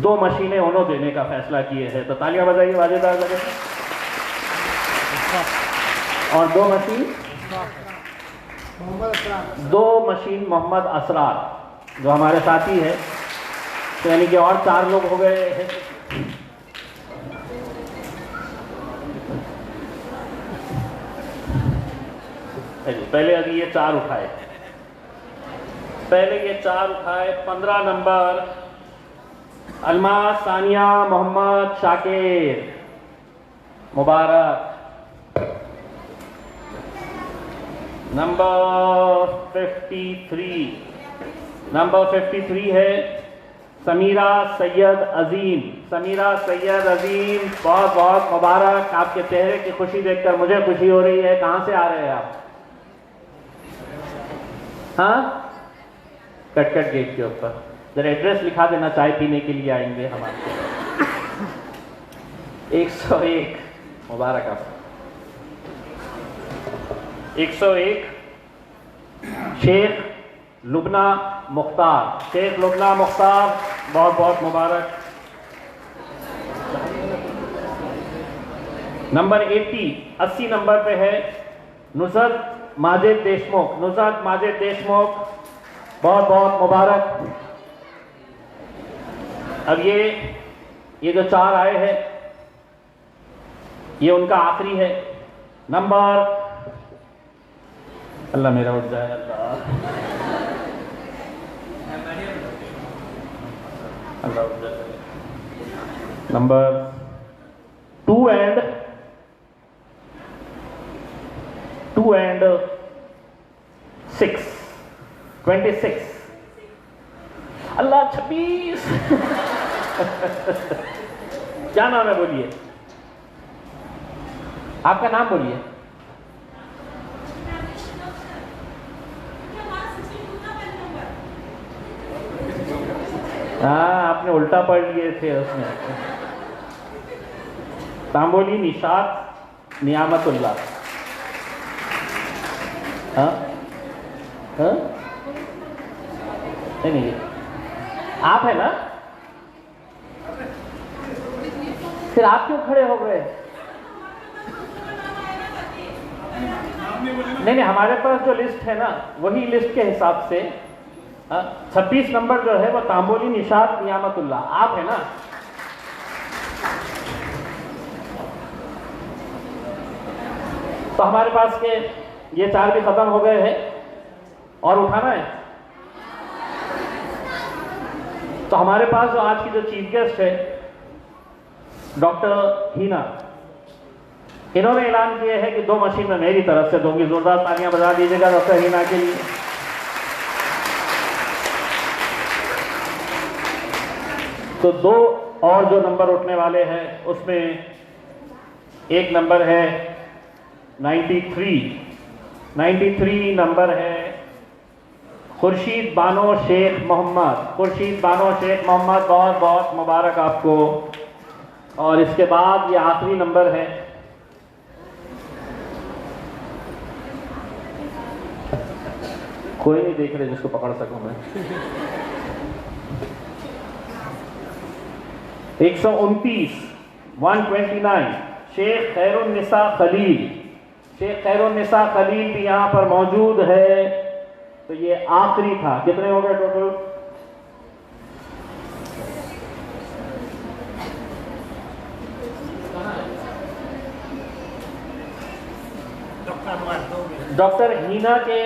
2 मशीनें उन्होंने देने का फैसला किए हैं। तो तालियां बजाइए वाजिद जाकिर। और 2 मशीन मोहम्मद असरार जो हमारे साथी है। तो यानी कि और 4 लोग हो गए हैं। पहले अभी ये 4 उठाए, 15 नंबर अलमास सानिया मोहम्मद शाकिर, मुबारक। नंबर 53 है समीरा सैयद अजीम। बहुत बहुत मुबारक। आपके चेहरे की खुशी देखकर मुझे खुशी हो रही है। कहां से आ रहे हैं आप? हाँ, कटकट गेट के ऊपर। जरा एड्रेस लिखा देना, चाय पीने के लिए आएंगे हम आपके। 101 मुबारक आपको। 101 शेख लुबना मुख्तार, बहुत बहुत मुबारक। नंबर 80 नंबर पे है नुसरत माजिद देशमुख, बहुत बहुत मुबारक। अब ये जो 4 आए हैं, ये उनका आखिरी है नंबर। अल्लाह मेरा उठ जाए, अल्लाह उठ जाए। Number 2 and 6, 26। अल्लाह 26। क्या नाम है? बोलिए, आपका नाम बोलिए। हाँ, आपने उल्टा पढ़ लिए थे उसमें। तांबोली निशात नियामतुल्लाह। हाँ हाँ, नहीं आप है ना? फिर आप क्यों खड़े हो गए? नहीं, हमारे पास जो लिस्ट है ना, वही लिस्ट के हिसाब से 26 नंबर जो है वो तांबोली निशात नियामतुल्लाह, आप है ना? तो हमारे पास के ये 4 भी खत्म हो गए हैं। और उठाना है तो हमारे पास जो आज की जो चीफ गेस्ट है डॉक्टर हीना, इन्होंने ऐलान किया है कि 2 मशीन में मेरी तरफ से दूंगी। जोरदार तालियां बजा दीजिएगा डॉक्टर हीना के लिए। तो 2 और जो नंबर उठने वाले हैं उसमें एक नंबर है 93 नंबर है खुर्शीद बानो शेख मोहम्मद, बहुत बहुत मुबारक आपको। और इसके बाद ये आखिरी नंबर है कोई नहीं देख रहे जिसको पकड़ सकूं मैं। 129 शेख खैरुन्निसा खलील भी यहां पर मौजूद है। तो ये आखिरी था। कितने हो गए टोटल? डॉक्टर हीना के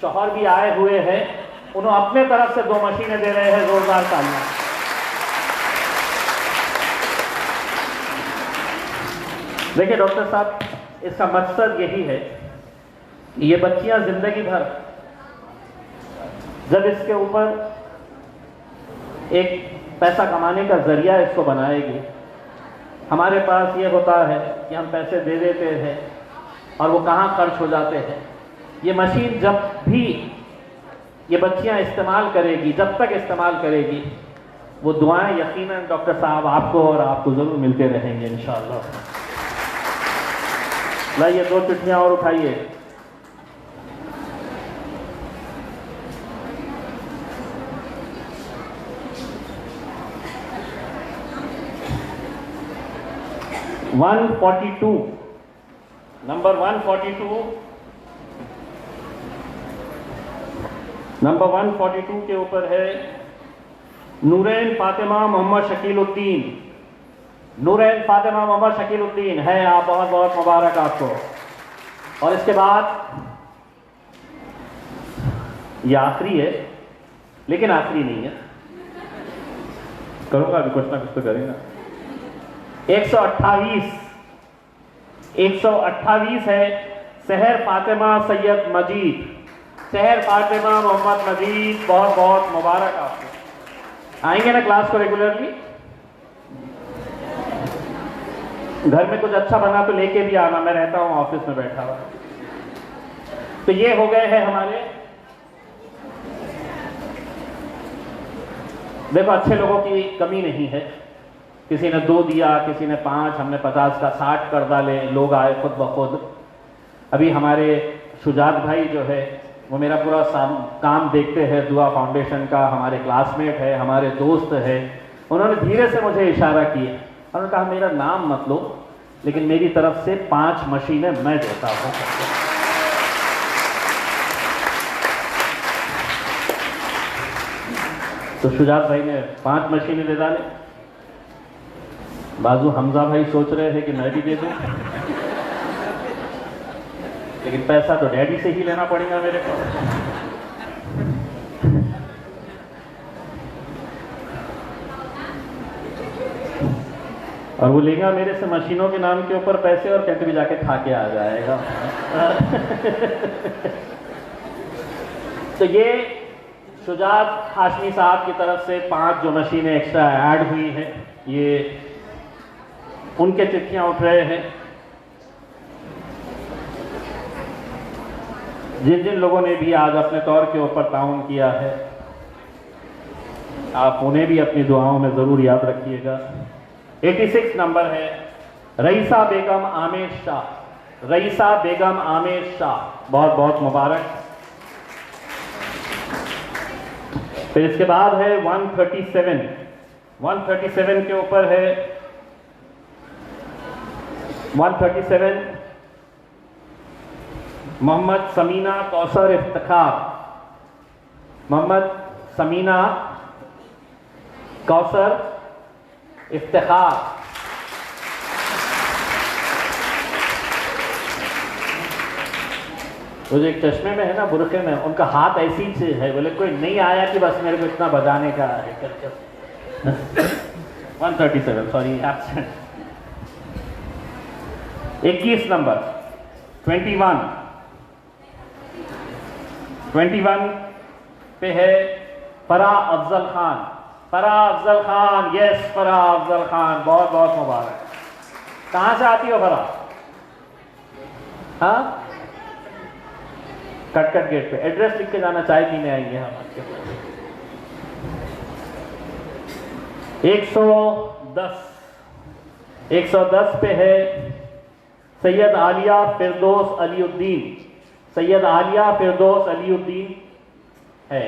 शौहर भी आए हुए हैं, उन्होंने अपने तरफ से 2 मशीनें दे रहे हैं। जोरदार तालियां। देखिए डॉक्टर साहब, इसका मकसद यही है कि ये बच्चियां जिंदगी भर जब इसके ऊपर एक पैसा कमाने का जरिया इसको बनाएगी। हमारे पास ये होता है कि हम पैसे दे देते हैं, और वो कहाँ खर्च हो जाते हैं। ये मशीन जब भी ये बच्चियाँ इस्तेमाल करेगी, जब तक इस्तेमाल करेगी, वो दुआएं यकीनन डॉक्टर साहब आपको और आपको ज़रूर मिलते रहेंगे इंशाअल्लाह। लाइए 2 चिट्ठियाँ और उठाइए। नंबर 142 के ऊपर है नूरैन फातिमा मोहम्मद शकीलुद्दीन। नूरैन फातिमा मोहम्मद शकीलुद्दीन है आप, बहुत बहुत मुबारक आपको। और इसके बाद ये आखिरी है, लेकिन आखिरी नहीं है, करूंगा अभी कुछ ना कुछ तो करेगा। 128 है सहर फातिमा सैयद मजीद। सहर फातिमा मोहम्मद मजीद, बहुत बहुत मुबारक आपको। आएंगे ना क्लास को रेगुलरली? घर में कुछ अच्छा बना तो लेके भी आना, मैं रहता हूं ऑफिस में बैठा हुआ। तो ये हो गए हैं हमारे, देखो अच्छे लोगों की कमी नहीं है। किसी ने 2 दिया, किसी ने 5, हमने 50 का 60 कर डाले, लोग आए खुद ब खुद। अभी हमारे शुजात भाई जो है वो मेरा पूरा काम देखते हैं, दुआ फाउंडेशन का, हमारे क्लासमेट है, हमारे दोस्त है। उन्होंने धीरे से मुझे इशारा किया, उन्होंने कहा मेरा नाम मत लो, लेकिन मेरी तरफ से 5 मशीनें मैं देता हूँ। तो शुजात भाई ने 5 मशीनें दे डाले। बाजू हमजा भाई सोच रहे थे कि मैं भी दे दूं, लेकिन पैसा तो डैडी से ही लेना पड़ेगा मेरे को। और वो लेगा मेरे से मशीनों के नाम के ऊपर पैसे और कहते भी जाके खा के आ जाएगा। तो ये शुजात हाशमी साहब की तरफ से 5 जो मशीनें एक्स्ट्रा ऐड हुई हैं, ये उनके चिट्ठियां उठ रहे हैं। जिन जिन लोगों ने भी आज अपने तौर के ऊपर ताउन किया है, आप उन्हें भी अपनी दुआओं में ज़रूर याद रखिएगा। 86 नंबर है रईसा बेगम आमिर शाह। रईसा बेगम आमिर शाह, बहुत बहुत मुबारक। फिर इसके बाद है 137 के ऊपर है 137 मोहम्मद समीना कौसर इफ्तिखार। मोहम्मद समीना कौसर इफ्तिखार। वो जो एक चश्मे में है ना, बुरखे में, उनका हाथ ऐसी से है, बोले कोई नहीं आया कि बस मेरे को इतना बजाने का है। 137 सॉरी एब्सेंट। 21 नंबर 21 पे है फराह अफजल खान। फराह अफजल खान, यस फराह अफजल खान, बहुत बहुत मुबारक। कहां से आती हो फराह? हाँ, कटकट गेट पे। एड्रेस लिख के जाना, चाय पीने आएंगे हम आपके पास। 110 पे है सैयद आलिया फिरदौस अलीउद्दीन। सैयद आलिया फिरदौस अलीउद्दीन है,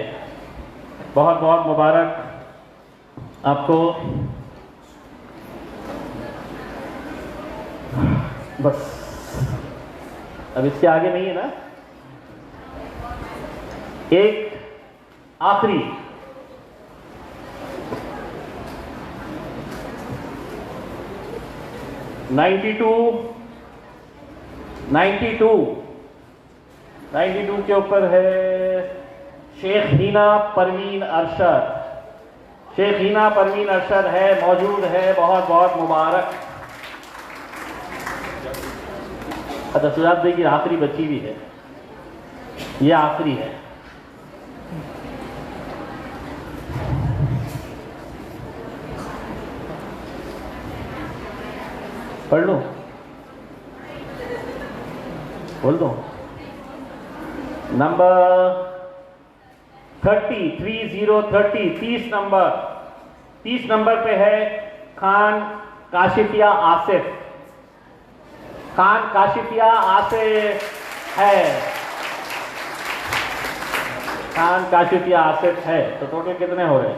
बहुत बहुत मुबारक आपको। बस अब इसके आगे नहीं है ना। एक आखिरी 92 के ऊपर है शेख हीना परवीन अरशद। शेख हीना परवीन अरशद है, मौजूद है, बहुत बहुत मुबारक। अच्छा, सुजात भाई की आखिरी बच्ची भी है, ये आखिरी है। पढ़ लो। बोल दो। नंबर 30 नंबर 30 नंबर पे है खान काशिफिया आसिफ। खान काशिफिया आसिफ है। खान काशिफिया आसिफ है। तो टोटल कितने हो रहे?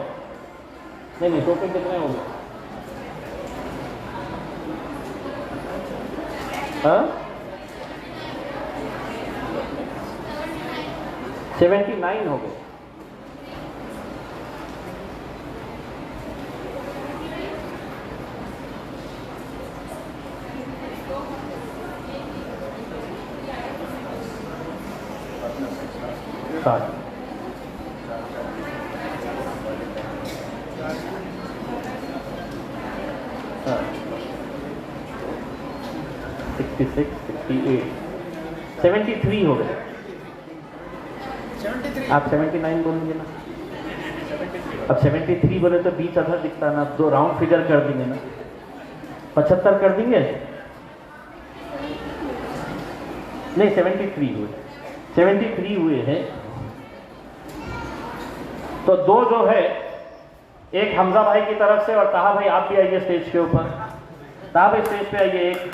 नहीं टोटल कितने हो गए? हाँ 79 हो गए। हाँ 66, 68, 73 हो गए। आप 79 बोलेंगे ना? अब 73 बोले तो 20 अधर दिखता है ना, दो राउंड फिगर कर देंगे ना, 75 कर देंगे। नहीं 73 हुए हैं। तो दो जो है, एक हमजा भाई की तरफ से और ताहा भाई आप भी आइए स्टेज के ऊपर। ताहा भाई स्टेज पे आइए। एक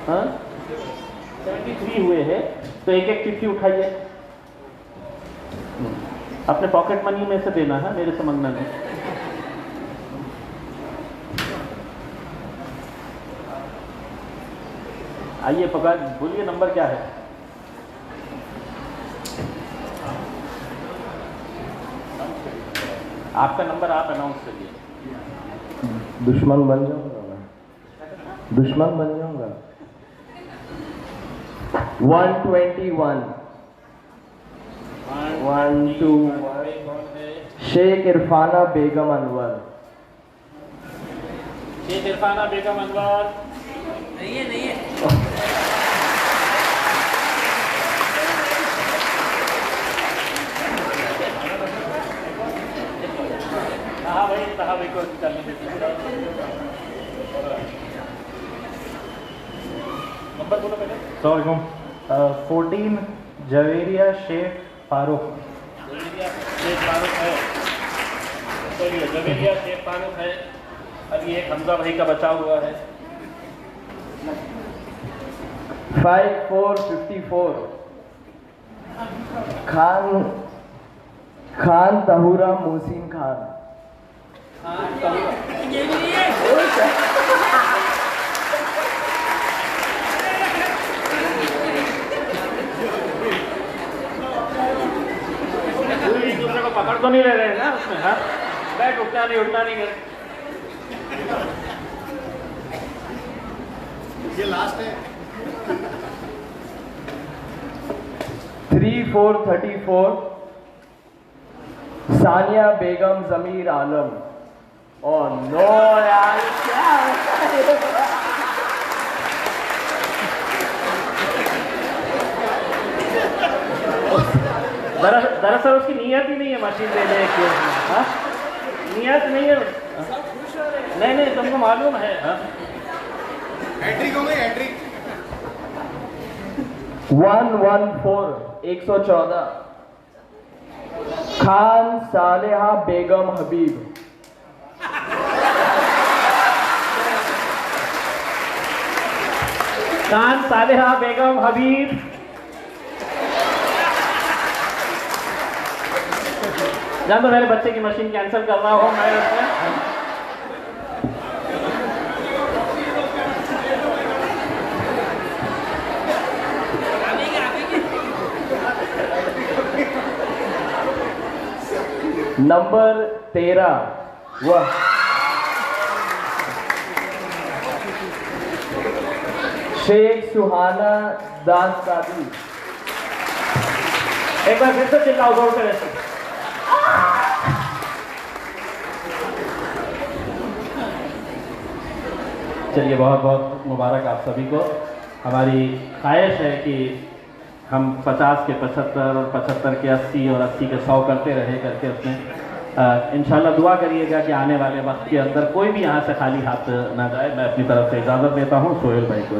हाँ 73 हुए हैं। तो एक एक चिट्ठी उठाइए। अपने पॉकेट मनी में से देना है, मेरे से मांगना नहीं। आइए पकड़, बोलिए नंबर क्या है? आपका नंबर आप अनाउंस करिए। दुश्मन बन जाऊंगा मैं, दुश्मन बन जाऊंगा। 121 शेख इरफाना बेगम अनवर। शेख इरफाना बेगम अनवर नहीं है। भाई को करने नंबर बोलो पहले। 14 जवेरिया शेख फारूक। जवेरिया शेख फारूक है। अभी एक हमजा भाई का बचा हुआ है। 5454 खान तहूरा मोहसिन खान। दूसरे को पकड़ तो नहीं ले रहे हैं ना उसमें? हाँ बैठ, उठना नहीं कर। ये लास्ट है। 3434 सानिया बेगम जमीर आलम। और नो यार क्या दरअसल उसकी नीयत ही नहीं है मशीन देने की। हाँ नियत नहीं है। नहीं तुमको मालूम है। हाँ हैट्रिक हो गई, हैट्रिक। 114 खान सालेहा बेगम हबीब। खान सालेहा बेगम हबीब। जान तो मेरे बच्चे की मशीन कैंसिल करना हो मैं उसमें। नंबर 13 वह शेख सुहाना दास सादी। एक बार फिर से चिल्लाओ जोर से वैसे। चलिए बहुत बहुत मुबारक आप सभी को। हमारी ख्वाहिश है कि हम 50 के 75 और 75 के 80 और 80 के 100 करते रहे करके अपने इंशाल्लाह दुआ करिएगा कि आने वाले वक्त के अंदर कोई भी यहाँ से खाली हाथ ना जाए। मैं अपनी तरफ से इजाज़त देता हूँ सोहेल भाई को।